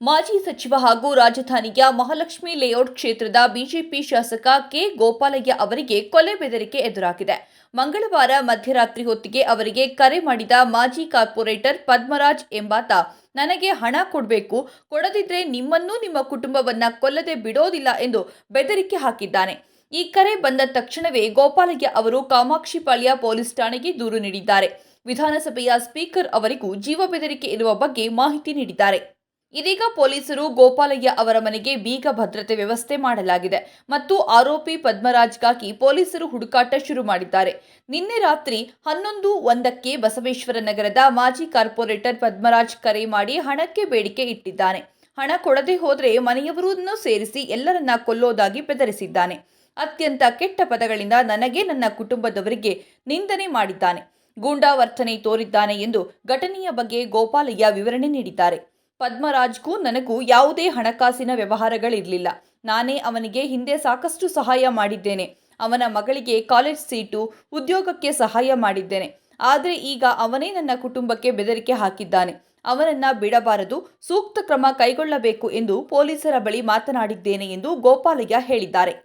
ಮಾಜಿ ಸಚಿವ ಹಾಗೂ ರಾಜಧಾನಿಯ ಮಹಾಲಕ್ಷ್ಮಿ ಲೇಔಟ್ ಕ್ಷೇತ್ರದ ಬಿಜೆಪಿ ಶಾಸಕ ಕೆ ಗೋಪಾಲಯ್ಯ ಅವರಿಗೆ ಕೊಲೆ ಬೆದರಿಕೆ ಎದುರಾಗಿದೆ. ಮಂಗಳವಾರ ಮಧ್ಯರಾತ್ರಿ ಹೊತ್ತಿಗೆ ಅವರಿಗೆ ಕರೆ ಮಾಡಿದ ಮಾಜಿ ಕಾರ್ಪೊರೇಟರ್ ಪದ್ಮರಾಜ್ ಎಂಬಾತ, ನನಗೆ ಹಣ ಕೊಡಬೇಕು, ಕೊಡದಿದ್ರೆ ನಿಮ್ಮನ್ನೂ ನಿಮ್ಮ ಕುಟುಂಬವನ್ನ ಕೊಲ್ಲದೆ ಬಿಡೋದಿಲ್ಲ ಎಂದು ಬೆದರಿಕೆ ಹಾಕಿದ್ದಾನೆ. ಈ ಕರೆ ಬಂದ ತಕ್ಷಣವೇ ಗೋಪಾಲಯ್ಯ ಅವರು ಕಾಮಾಕ್ಷಿಪಾಳ್ಯ ಪೊಲೀಸ್ ಠಾಣೆಗೆ ದೂರು ನೀಡಿದ್ದಾರೆ. ವಿಧಾನಸಭೆಯ ಸ್ಪೀಕರ್ ಅವರಿಗೂ ಜೀವ ಬೆದರಿಕೆ ಇರುವ ಬಗ್ಗೆ ಮಾಹಿತಿ ನೀಡಿದ್ದಾರೆ. ಇದೀಗ ಪೊಲೀಸರು ಗೋಪಾಲಯ್ಯ ಅವರ ಮನೆಗೆ ಬೀಗ ಭದ್ರತೆ ವ್ಯವಸ್ಥೆ ಮಾಡಲಾಗಿದೆ ಮತ್ತು ಆರೋಪಿ ಪದ್ಮರಾಜ್ಗಾಗಿ ಪೊಲೀಸರು ಹುಡುಕಾಟ ಶುರು ಮಾಡಿದ್ದಾರೆ. ನಿನ್ನೆ ರಾತ್ರಿ 11:01ಕ್ಕೆ ಬಸವೇಶ್ವರ ನಗರದ ಮಾಜಿ ಕಾರ್ಪೊರೇಟರ್ ಪದ್ಮರಾಜ್ ಕರೆ ಮಾಡಿ ಹಣಕ್ಕೆ ಬೇಡಿಕೆ ಇಟ್ಟಿದ್ದಾನೆ. ಹಣ ಕೊಡದೆ ಹೋದರೆ ಮನೆಯವರನ್ನು ಸೇರಿಸಿ ಎಲ್ಲರನ್ನ ಕೊಲ್ಲೋದಾಗಿ ಬೆದರಿಸಿದ್ದಾನೆ. ಅತ್ಯಂತ ಕೆಟ್ಟ ಪದಗಳಿಂದ ನನಗೆ ನನ್ನ ಕುಟುಂಬದವರಿಗೆ ನಿಂದನೆ ಮಾಡಿದ್ದಾನೆ. ಗೂಂಡಾ ವರ್ತನೆ ತೋರಿದ್ದಾನೆ ಎಂದು ಘಟನೆಯ ಬಗ್ಗೆ ಗೋಪಾಲಯ್ಯ ವಿವರಣೆ ನೀಡಿದ್ದಾರೆ. ಪದ್ಮರಾಜ್ಗೂ ನನಗೂ ಯಾವುದೇ ಹಣಕಾಸಿನ ವ್ಯವಹಾರಗಳಿರಲಿಲ್ಲ. ನಾನೇ ಅವನಿಗೆ ಹಿಂದೆ ಸಾಕಷ್ಟು ಸಹಾಯ ಮಾಡಿದ್ದೇನೆ. ಅವನ ಮಗಳಿಗೆ ಕಾಲೇಜ್ ಸೀಟು, ಉದ್ಯೋಗಕ್ಕೆ ಸಹಾಯ ಮಾಡಿದ್ದೇನೆ. ಆದರೆ ಈಗ ಅವನೇ ನನ್ನ ಕುಟುಂಬಕ್ಕೆ ಬೆದರಿಕೆ ಹಾಕಿದ್ದಾನೆ. ಅವನನ್ನ ಬಿಡಬಾರದು, ಸೂಕ್ತ ಕ್ರಮ ಕೈಗೊಳ್ಳಬೇಕು ಎಂದು ಪೊಲೀಸರ ಬಳಿ ಮಾತನಾಡಿದ್ದೇನೆ ಎಂದು ಗೋಪಾಲಯ್ಯ ಹೇಳಿದ್ದಾರೆ.